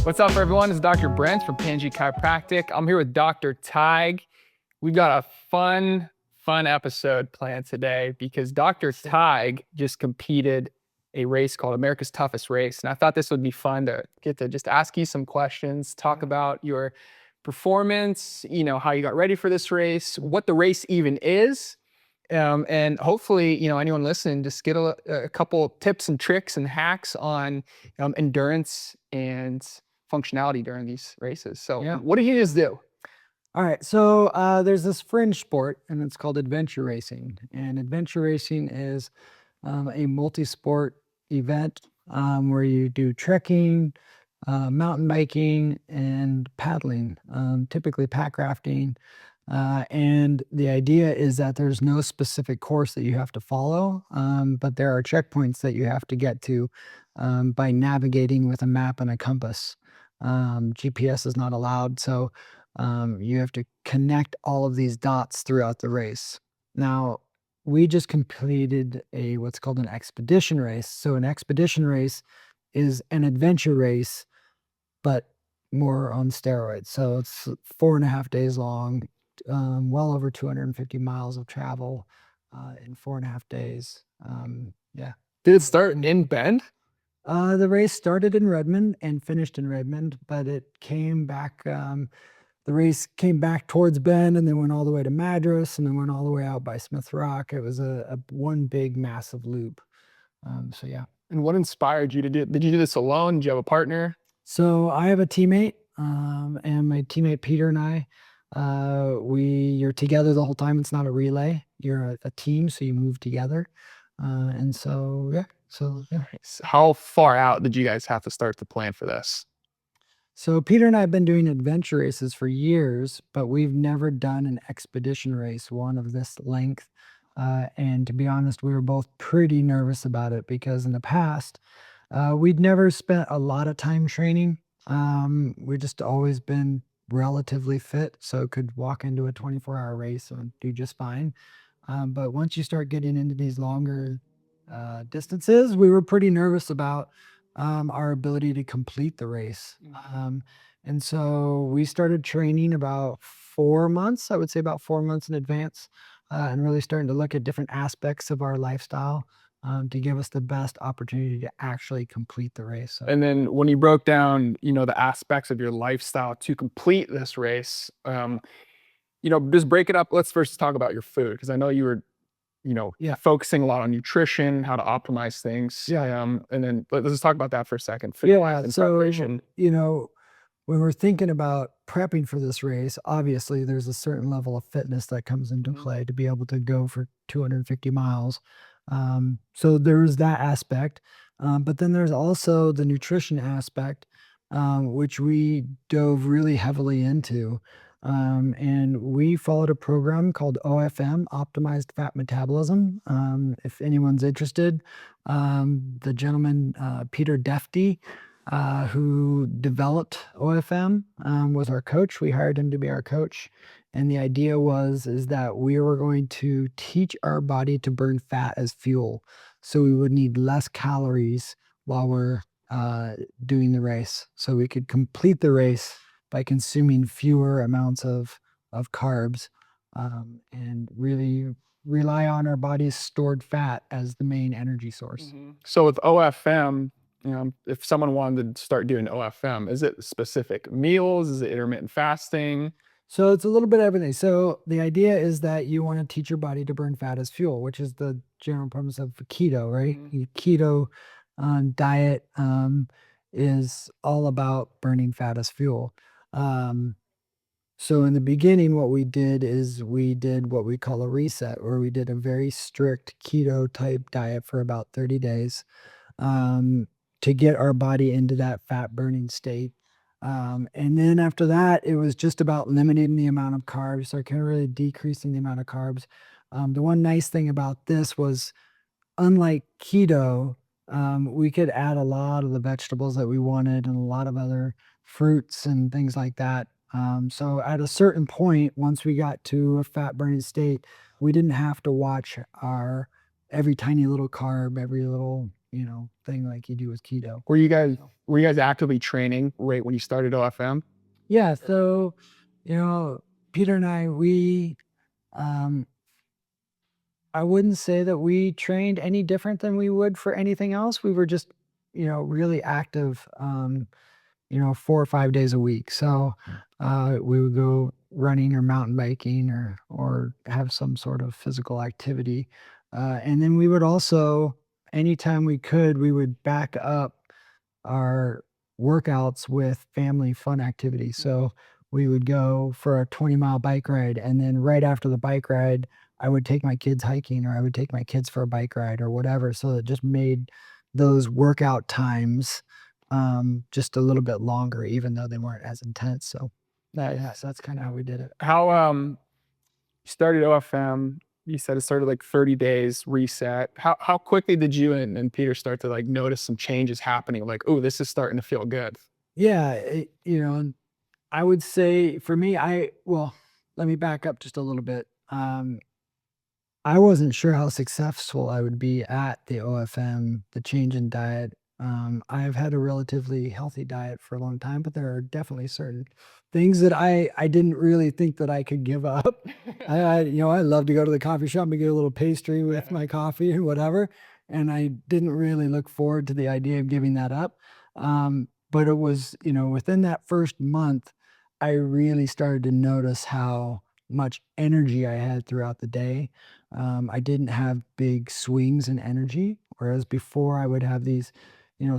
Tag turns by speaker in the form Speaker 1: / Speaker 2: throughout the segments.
Speaker 1: What's up, everyone? It's Dr. Brent from Pangea Chiropractic. I'm here with Dr. Tyge. We've got a fun episode planned today because Dr. Tyge just competed a race called America's Toughest Race. And I thought this would be fun to get to just ask you some questions, talk about your performance, how you got ready for this race, what the race even is. And hopefully, anyone listening, just get a couple tips and tricks and hacks on endurance and functionality during these races. So what did you just do?
Speaker 2: All right, so there's this fringe sport, and it's called adventure racing. And adventure racing is a multi-sport event where you do trekking, mountain biking, and paddling, typically pack rafting. And the idea is that there's no specific course that you have to follow, but there are checkpoints that you have to get to by navigating with a map and a compass. GPS is not allowed, so you have to connect all of these dots throughout the race. Now, we just completed what's called an expedition race. So an expedition race is an adventure race, but more on steroids. So it's 4.5 days long, well over 250 miles of travel in 4.5 days. Yeah.
Speaker 1: Did it start in Bend?
Speaker 2: The race started in Redmond and finished in Redmond, but it came back. The race came back towards Bend and then went all the way to Madras and then went all the way out by Smith Rock. It was a one big massive loop. So yeah.
Speaker 1: And what inspired you to do it? Did you do this alone? Did you have a partner?
Speaker 2: So I have a teammate, and my teammate Peter and I, you're together the whole time. It's not a relay. You're a team, so you move together. And so yeah.
Speaker 1: How far out did you guys have to start to plan for this?
Speaker 2: So Peter and I have been doing adventure races for years, but we've never done an expedition race, one of this length. And to be honest, we were both pretty nervous about it because in the past, we'd never spent a lot of time training. We've just always been relatively fit, so could walk into a 24-hour race and do just fine. But once you start getting into these longer distances, we were pretty nervous about our ability to complete the race. And so we started training about 4 months, I would say about 4 months in advance, and really starting to look at different aspects of our lifestyle to give us the best opportunity to actually complete the race. So.
Speaker 1: And then when you broke down, the aspects of your lifestyle to complete this race, just break it up. Let's first talk about your food, because I know you were focusing a lot on nutrition, how to optimize things. And then let's just talk about that for a second.
Speaker 2: So, when we're thinking about prepping for this race, obviously there's a certain level of fitness that comes into play to be able to go for 250 miles. So there's that aspect. But then there's also the nutrition aspect, which we dove really heavily into. And we followed a program called OFM, Optimized Fat Metabolism. If anyone's interested, the gentleman, Peter Defty, who developed OFM, was our coach. We hired him to be our coach. And the idea is that we were going to teach our body to burn fat as fuel. So we would need less calories while we're doing the race. So we could complete the race by consuming fewer amounts of carbs and really rely on our body's stored fat as the main energy source.
Speaker 1: So with OFM, if someone wanted to start doing OFM, is it specific meals? Is it intermittent fasting?
Speaker 2: So it's a little bit of everything. So the idea is that you want to teach your body to burn fat as fuel, which is the general premise of keto, right? Keto diet is all about burning fat as fuel. So in the beginning, what we did is we did what we call a reset, where we did a very strict keto type diet for about 30 days to get our body into that fat burning state. And then after that, it was just about limiting the amount of carbs, so kind of really decreasing the amount of carbs. The one nice thing about this was, unlike keto, we could add a lot of the vegetables that we wanted and a lot of other fruits and things like that. So at a certain point, once we got to a fat burning state, we didn't have to watch our every tiny little carb, every little, thing like you do with keto.
Speaker 1: Were you guys
Speaker 2: So,
Speaker 1: were you guys actively training right when you started OFM?
Speaker 2: yeah. So, Peter and um, I wouldn't say that we trained any different than we would for anything else. We were just, really active. 4 or 5 days a week. So we would go running or mountain biking or have some sort of physical activity. And then we would also, anytime we could, we would back up our workouts with family fun activities. So we would go for a 20-mile bike ride. And then right after the bike ride, I would take my kids hiking or I would take my kids for a bike ride or whatever. So it just made those workout times just a little bit longer, even though they weren't as intense. So yeah,
Speaker 1: Nice.
Speaker 2: so that's kind of how we did it.
Speaker 1: How you started OFM, you said it started like 30 days reset. How quickly did you and Peter start to like notice some changes happening? Like, oh, this is starting to feel good.
Speaker 2: Yeah, and I would say for me, well, let me back up just a little bit. I wasn't sure how successful I would be at the OFM, the change in diet. I've had a relatively healthy diet for a long time, but there are definitely certain things that I didn't really think that I could give up. I love to go to the coffee shop and get a little pastry with my coffee or whatever, and I didn't really look forward to the idea of giving that up. But it was, within that first month, I really started to notice how much energy I had throughout the day. I didn't have big swings in energy, whereas before I would have these,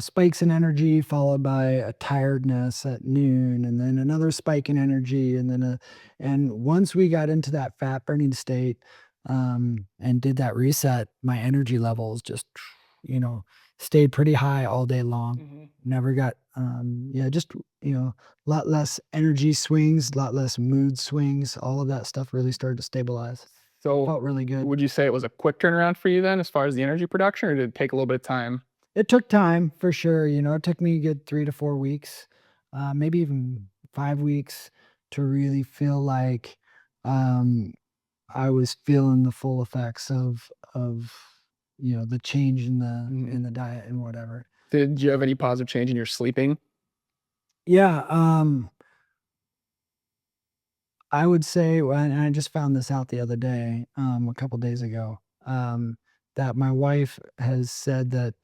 Speaker 2: spikes in energy followed by a tiredness at noon, and then another spike in energy, and once we got into that fat burning state, and did that reset, my energy levels just, you know, stayed pretty high all day long.
Speaker 1: Mhm.
Speaker 2: Never got, yeah, just, a lot less energy swings, a lot less mood swings. All of that stuff really started to stabilize.
Speaker 1: So
Speaker 2: Felt really good.
Speaker 1: would you say it was a quick turnaround for you then as far as the energy production, or did it take a little bit of time?
Speaker 2: It took time for sure. It took me a good 3 to 4 weeks, maybe even 5 weeks to really feel like um, I was feeling the full effects of the change in the
Speaker 1: Mhm.
Speaker 2: diet and whatever.
Speaker 1: Did you have any positive change in your sleeping?
Speaker 2: Yeah, I would say, well, and I just found this out the other day, a couple days ago, that my wife has said that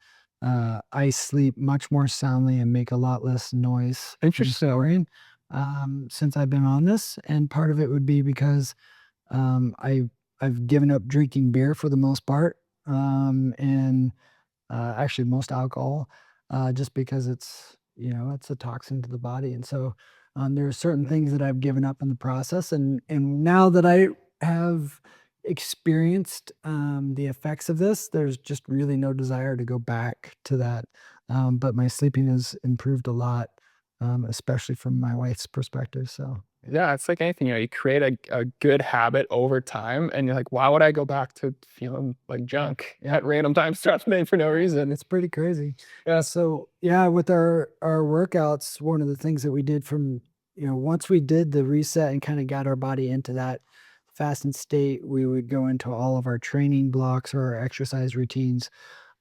Speaker 2: I sleep much more soundly and make a lot less noise and
Speaker 1: Interesting.
Speaker 2: snoring since I've been on this, and part of it would be because I've given up drinking beer for the most part, and actually most alcohol, just because it's a toxin to the body. And so there are certain things that I've given up in the process. And now that I have experienced the effects of this, there's just really no desire to go back to that. But my sleeping has improved a lot, especially from my wife's perspective. So
Speaker 1: Yeah, it's like anything, you create a good habit over time and you're like, why would I go back to feeling like junk
Speaker 2: yeah,
Speaker 1: at random times throughout the day for no reason?
Speaker 2: it's pretty crazy.
Speaker 1: Yeah.
Speaker 2: So yeah, with our workouts, one of the things that we did from once we did the reset and kind of got our body into that fasted state, we would go into all of our training blocks or our exercise routines,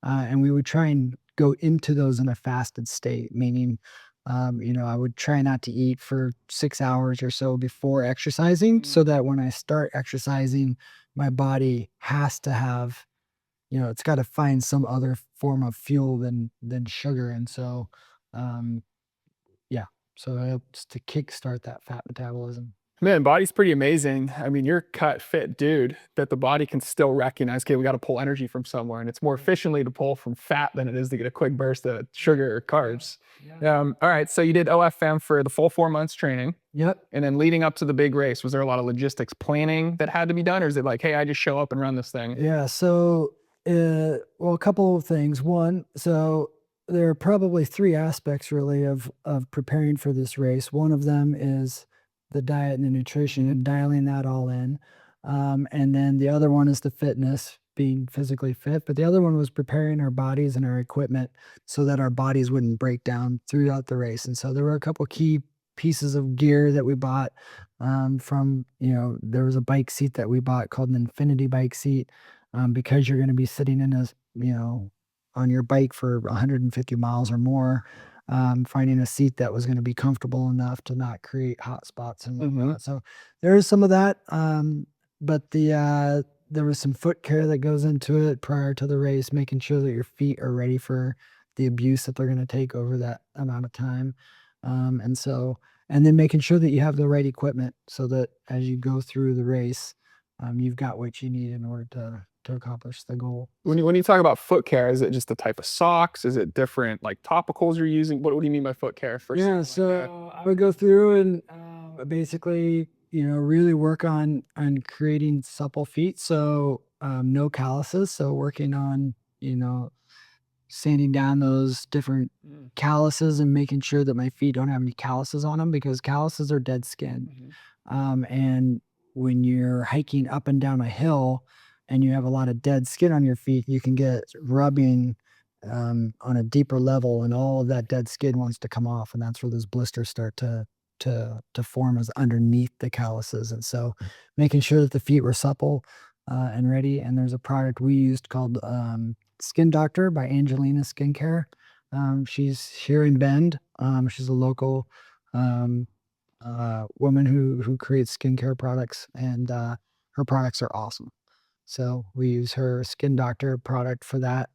Speaker 2: and we would try and go into those in a fasted state, meaning. I would try not to eat for 6 hours or so before exercising,
Speaker 1: Mhm.
Speaker 2: so that when I start exercising, my body has to have it's gotta find some other form of fuel than sugar, and so, um, yeah, so it helps to kickstart that fat metabolism.
Speaker 1: Man, body's pretty amazing. I mean, you're a cut fit dude that the body can still recognize, okay, we got to pull energy from somewhere. And it's more efficiently to pull from fat than it is to get a quick burst of sugar or carbs.
Speaker 2: Yeah.
Speaker 1: All right. So you did OFM for the full 4 months training.
Speaker 2: Yep.
Speaker 1: And then leading up to the big race, was there a lot of logistics planning that had to be done? Or is it like, hey, I just show up and run this thing?
Speaker 2: Yeah, so, well, a couple of things. One, so there are probably 3 aspects really of preparing for this race. One of them is the diet and the nutrition and dialing that all in. And then the other one is the fitness, being physically fit, but the other one was preparing our bodies and our equipment so that our bodies wouldn't break down throughout the race. And so there were a couple key pieces of gear that we bought, there was a bike seat that we bought called an infinity bike seat, because you're going to be sitting in a, on your bike for 150 miles or more, finding a seat that was going to be comfortable enough to not create hot spots and whatnot. So there is some of that. But there was some foot care that goes into it prior to the race, making sure that your feet are ready for the abuse that they're going to take over that amount of time. And then making sure that you have the right equipment so that as you go through the race, you've got what you need in order to accomplish the goal.
Speaker 1: When you talk about foot care, is it just the type of socks? Is it different like topicals you're using? What do you mean by foot care?
Speaker 2: Yeah, so I would go through and basically, really work on creating supple feet. So no calluses. So working on, sanding down those different calluses and making sure that my feet don't have any calluses on them, because calluses are dead skin. And when you're hiking up and down a hill and you have a lot of dead skin on your feet, you can get rubbing on a deeper level, and all of that dead skin wants to come off, and that's where those blisters start to form as underneath the calluses. And so, making sure that the feet were supple and ready. And there's a product we used called Skin Doctor by Angelina Skincare. She's here in Bend. She's a local woman who creates skincare products, and her products are awesome. So we use her Skin Doctor product for that.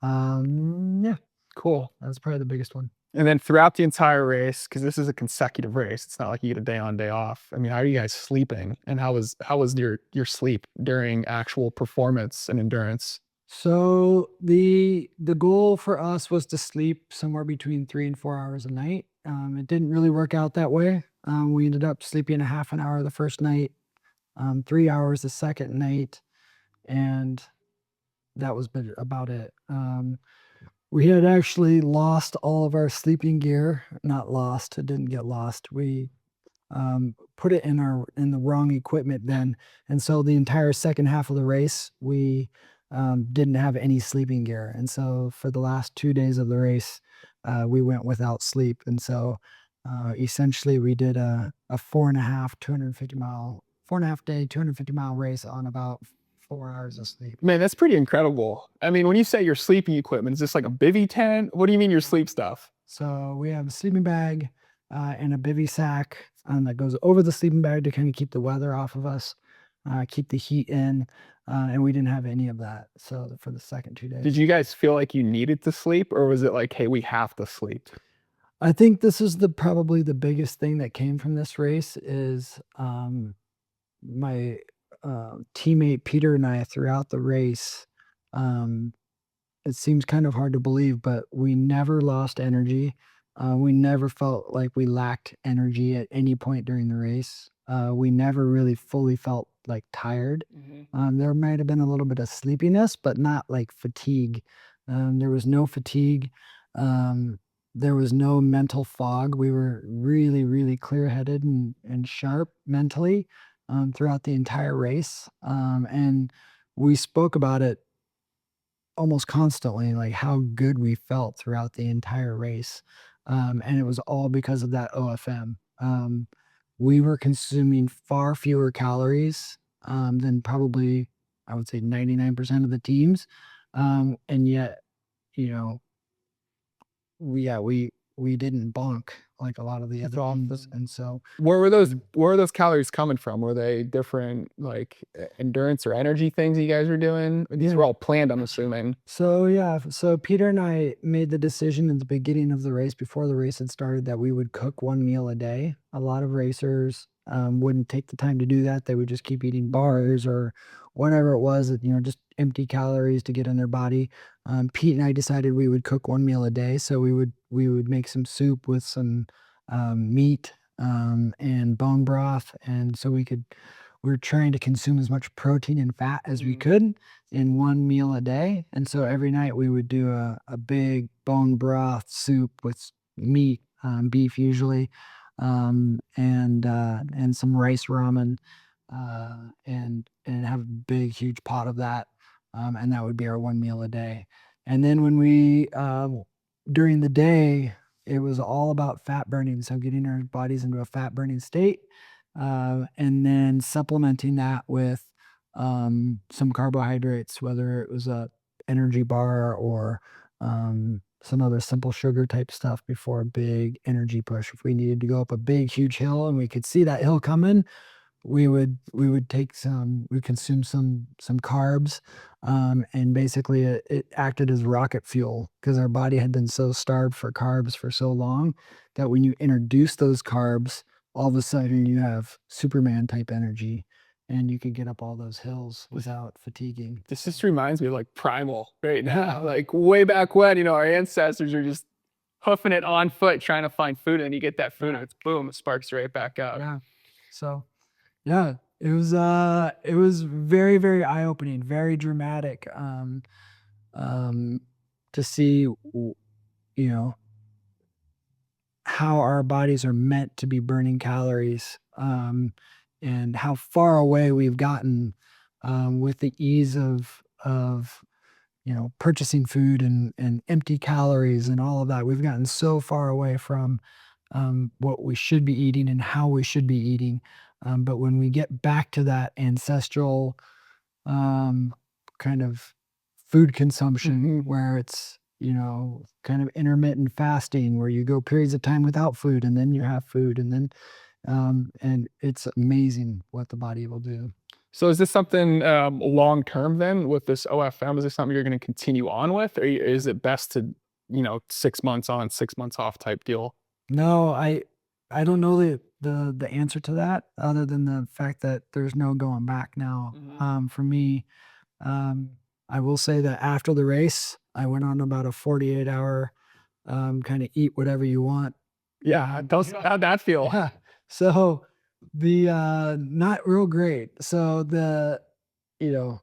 Speaker 2: Yeah,
Speaker 1: cool.
Speaker 2: that's probably the biggest one.
Speaker 1: And then throughout the entire race, because this is a consecutive race, it's not like you get a day on, day off. I mean, how are you guys sleeping? And how was your sleep during actual performance and endurance?
Speaker 2: So the goal for us was to sleep somewhere between 3 and 4 hours a night. It didn't really work out that way. We ended up sleeping a half an hour the first night, 3 hours the second night, and that was about it. We had actually lost all of our sleeping gear. Not lost, it didn't get lost. We put it in the wrong equipment then, and so the entire second half of the race we didn't have any sleeping gear. And so for the last 2 days of the race, we went without sleep. And so essentially we did a 4.5 day 250-mile race on about 4 hours of sleep.
Speaker 1: Man, that's pretty incredible. I mean, when you say your sleeping equipment, is this like a bivy tent? What do you mean your sleep stuff?
Speaker 2: So we have a sleeping bag and a bivy sack that goes over the sleeping bag to kind of keep the weather off of us, keep the heat in, and we didn't have any of that. So for the second 2 days,
Speaker 1: Did you guys feel like you needed to sleep, or was it like, hey, we have to sleep?
Speaker 2: I think this is probably the biggest thing that came from this race is my teammate Peter and I throughout the race. Um, it seems kind of hard to believe, but we never lost energy. We never felt like we lacked energy at any point during the race. We never really fully felt like tired. There might have been a little bit of sleepiness, but not like fatigue. There was no fatigue. Um, there was no mental fog. We were really, really clear headed and sharp mentally throughout the entire race. And we spoke about it almost constantly, like how good we felt throughout the entire race. And it was all because of that OFM. We were consuming far fewer calories than probably, I would say, 99% of the teams. And yet, you know, we didn't bonk like a lot of the other teams. And so
Speaker 1: Where were those calories coming from? Were they different like endurance or energy things you guys were doing? These were all planned, I'm assuming.
Speaker 2: So Peter and I made the decision at the beginning of the race, before the race had started, that we would cook one meal a day. A lot of racers wouldn't take the time to do that. They would just keep eating bars or whatever it was, just empty calories to get in their body. Pete and I decided we would cook one meal a day. So we would make some soup with some meat and bone broth, and so we were trying to consume as much protein and fat as we could in one meal a day. And so every night we would do a big bone broth soup with meat, beef usually, and some rice ramen, and have a big huge pot of that, and that would be our one meal a day. And then when we during the day, it was all about fat burning, so getting our bodies into a fat burning state, and then supplementing that with some carbohydrates, whether it was a energy bar or some other simple sugar type stuff before a big energy push. If we needed to go up a big, huge hill and we could see that hill coming, we would consume some carbs, and basically it acted as rocket fuel because our body had been so starved for carbs for so long that when you introduce those carbs, all of a sudden you have Superman type energy and you could get up all those hills without fatiguing.
Speaker 1: This just reminds me of like primal right now. Like way back when, our ancestors are just hoofing it on foot trying to find food, and you get that food and it's boom, it sparks right back up.
Speaker 2: Yeah. So yeah, it was very, very eye-opening, very dramatic, to see, you know, how our bodies are meant to be burning calories, and how far away we've gotten, with the ease of purchasing food and empty calories and all of that. We've gotten so far away from what we should be eating and how we should be eating. But when we get back to that ancestral um, kind of food consumption where it's, kind of intermittent fasting, where you go periods of time without food and then you have food and then, and it's amazing what the body will do.
Speaker 1: So is this something long term then with this OFM? Is this something you're going to continue on with, or is it best to, 6 months on, 6 months off type deal?
Speaker 2: No, I don't know the answer to that other than the fact that there's no going back now. For me, um, I will say that after the race, I went on about a 48-hour kind of eat whatever you want.
Speaker 1: Yeah, how'd that feel?
Speaker 2: Yeah. So the not real great. So you know,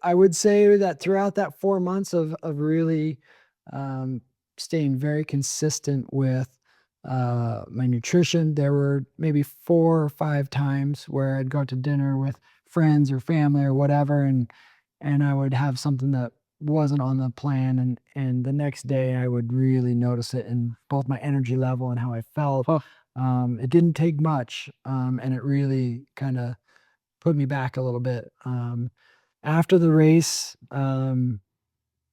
Speaker 2: I would say that throughout that 4 months of really um, staying very consistent with my nutrition, there were maybe 4 or 5 times where I'd go out to dinner with friends or family or whatever, and I would have something that wasn't on the plan, and the next day I would really notice it in both my energy level and how I felt.
Speaker 1: Huh.
Speaker 2: It didn't take much, and it really kind of put me back a little bit. After the race, kind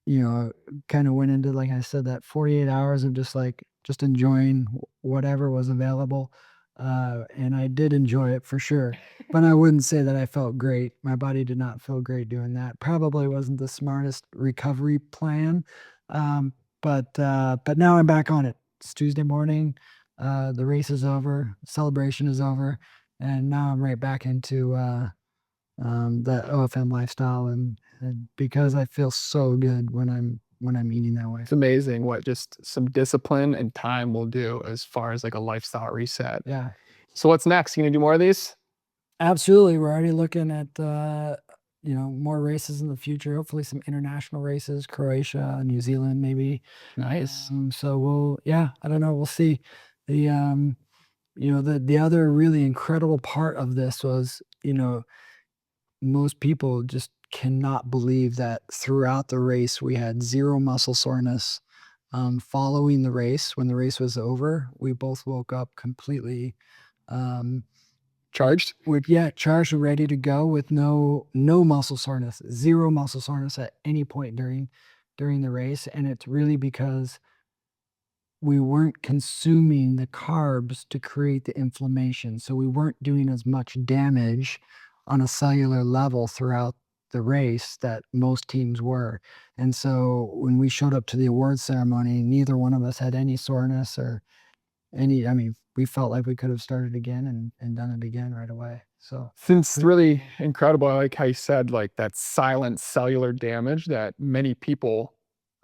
Speaker 2: of went into, like I said, that 48 hours of just enjoying whatever was available. And I did enjoy it for sure, but I wouldn't say that I felt great. My body did not feel great doing that. Probably wasn't the smartest recovery plan. Um, but now I'm back on it. It's Tuesday morning. The race is over, celebration is over, and now I'm right back into that OFM lifestyle, and because I feel so good when I'm eating that way.
Speaker 1: It's amazing what just some discipline and time will do as far as like a lifestyle reset.
Speaker 2: Yeah,
Speaker 1: So what's next? You gonna do more of these?
Speaker 2: absolutely. We're already looking at more races in the future. Hopefully, some international races, Croatia, New Zealand, maybe.
Speaker 1: Nice.
Speaker 2: So I don't know. We'll see. The the other really incredible part of this was, most people just cannot believe that throughout the race we had zero muscle soreness. Following the race, when the race was over, we both woke up completely
Speaker 1: Charged?
Speaker 2: charged and ready to go with no muscle soreness, zero muscle soreness at any point during the race. And it's really because we weren't consuming the carbs to create the inflammation. So we weren't doing as much damage on a cellular level throughout the race that most teams were. And so when we showed up to the awards ceremony, neither one of us had any soreness or we felt like we could have started again and done it again right away. So
Speaker 1: It's really incredible. I like how you said like that silent cellular damage that many people,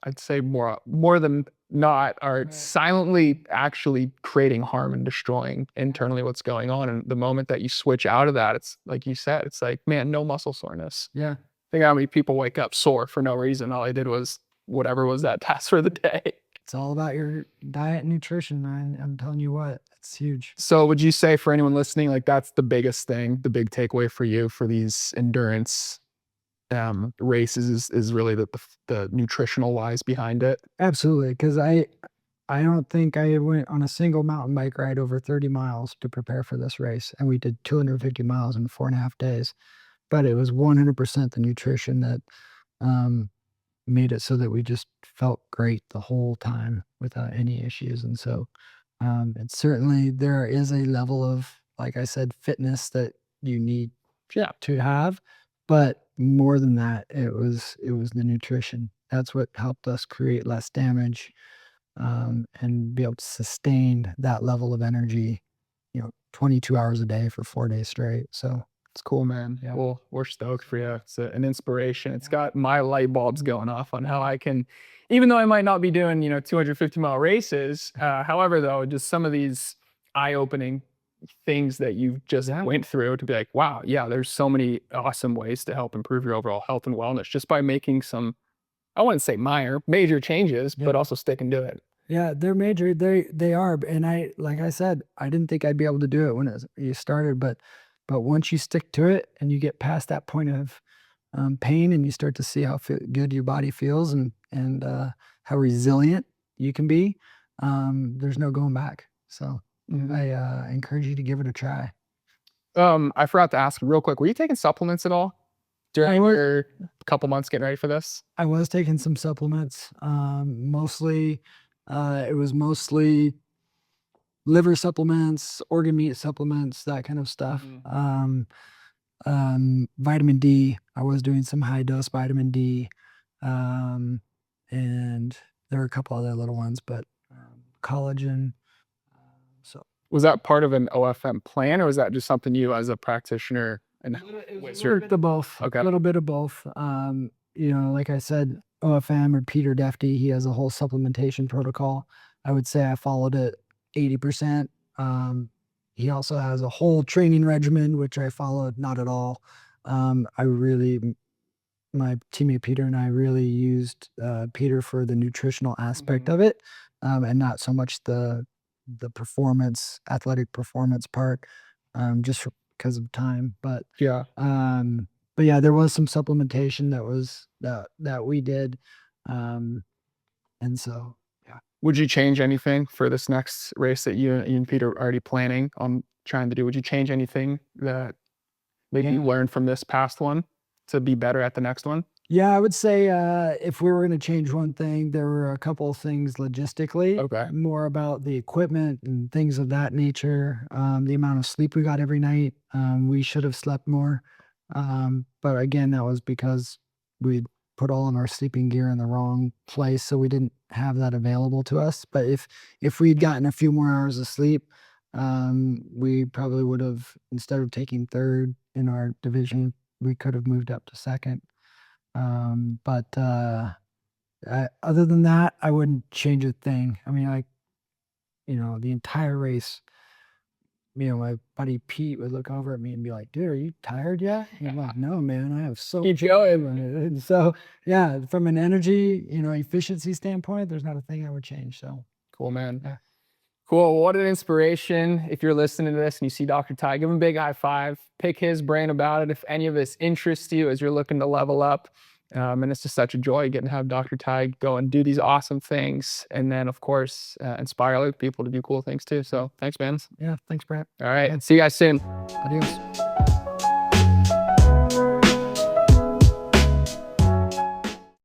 Speaker 1: I'd say more than not, are silently actually creating harm and destroying internally what's going on. And the moment that you switch out of that, it's like you said, it's like, man, no muscle soreness.
Speaker 2: yeah,
Speaker 1: Think how many people wake up sore for no reason. All I did was whatever was that task for the day.
Speaker 2: it's all about your diet and nutrition, man. I'm telling you what, it's huge.
Speaker 1: So would you say for anyone listening, like that's the biggest thing, the big takeaway for you for these endurance races is really the nutritional wise behind it?
Speaker 2: Absolutely, because I don't think I went on a single mountain bike ride over 30 miles to prepare for this race, and we did 250 miles in 4.5 days. but it was 100% the nutrition that made it so that we just felt great the whole time without any issues. And so, and certainly there is a level of, like I said, fitness that you need to have, but more than that, it was the nutrition. That's what helped us create less damage, and be able to sustain that level of energy, 22 hours a day for 4 days straight. So
Speaker 1: It's cool, man.
Speaker 2: Yeah.
Speaker 1: Well, we're stoked for you. It's an inspiration. It's got my light bulbs going off on how I can, even though I might not be doing, 250-mile races. However, though, just some of these eye-opening things that you've just went through to be like, wow, yeah, there's so many awesome ways to help improve your overall health and wellness just by making some, I wouldn't say major changes, but also sticking to it.
Speaker 2: Yeah, they're major. They are, and like I said, I didn't think I'd be able to do it when you started, but once you stick to it and you get past that point of pain, and you start to see how good your body feels, and how resilient you can be, there's no going back. So I encourage you to give it a try.
Speaker 1: I forgot to ask real quick, were you taking supplements at all during your couple months getting ready for this?
Speaker 2: I was taking some supplements. Mostly, it was mostly liver supplements, organ meat supplements, that kind of stuff. Vitamin D. I was doing some high dose vitamin D, and there were a couple other little ones, but collagen. So
Speaker 1: Was that part of an OFM plan, or was that just something you as a practitioner and
Speaker 2: the both.
Speaker 1: Okay.
Speaker 2: A little bit of both. Like I said, OFM or Peter Defty, he has a whole supplementation protocol. I would say I followed it 80%. He also has a whole training regimen, which I followed not at all. My teammate Peter and I really used Peter for the nutritional aspect of it, and not so much the athletic performance part, just because of time. But
Speaker 1: Yeah.
Speaker 2: yeah, there was some supplementation that we did, and so yeah.
Speaker 1: Would you change anything for this next race that you and Peter are already planning on trying to do? Would you change anything that maybe you learned from this past one to be better at the next one?
Speaker 2: Yeah, I would say if we were going to change one thing, there were a couple of things logistically.
Speaker 1: Okay.
Speaker 2: More about the equipment and things of that nature. The amount of sleep we got every night. We should have slept more. But again, that was because we put all of our sleeping gear in the wrong place, so we didn't have that available to us. But if we'd gotten a few more hours of sleep, we probably would have, instead of taking third in our division, we could have moved up to second. But other than that, I wouldn't change a thing. I mean, the entire race, my buddy Pete would look over at me and be like, "Dude, are you tired yet?" And I'm like, "No, man, I have so much going." And so, yeah, from an energy, efficiency standpoint, there's not a thing I would change. So
Speaker 1: Cool, man.
Speaker 2: Yeah.
Speaker 1: Cool. What an inspiration. If you're listening to this and you see Dr. Ty, give him a big high five. Pick his brain about it if any of this interests you as you're looking to level up. And it's just such a joy getting to have Dr. Ty go and do these awesome things. And then, of course, inspire other people to do cool things too. So thanks, man.
Speaker 2: Yeah, thanks, Brent.
Speaker 1: All right. See you guys soon.
Speaker 2: Adios.